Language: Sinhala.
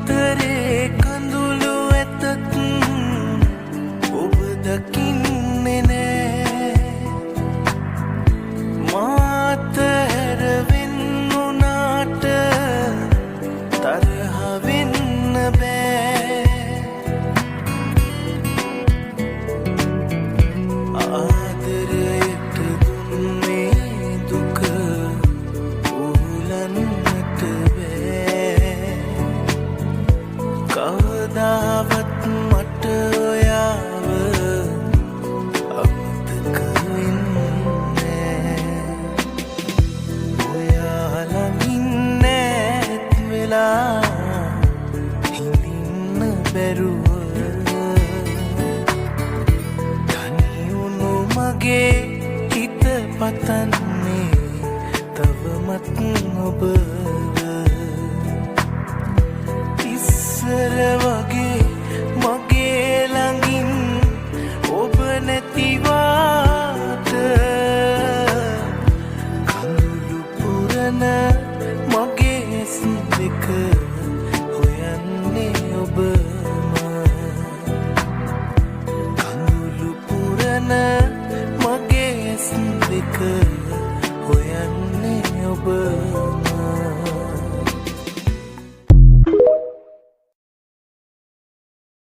මාතරේ කඳුළු ඇතත් ඔබ දකින්නේ නෑ. මාතර වෙන්නුනාට තරහ වෙන්න බෑ. ආදරයට දුන්නේ දුක උලන්නට බෑ. කවදාවත් මට ඔයාව අමතක වෙන්නේ ඔයා ළඟින් නැත් වෙලා හිඳින්න බැරුව තනිවුණු මගේ හිත පතන්නේ තවමත් ඔබව. ඉස්සර වගේ මගේ ළඟින් ඔබ නැතිවාට කඳුළු පුරන මගේ ඇස් දෙක හොයන්නේ ඔබම. කඳුළු පුරන මගේ ඇස් දෙක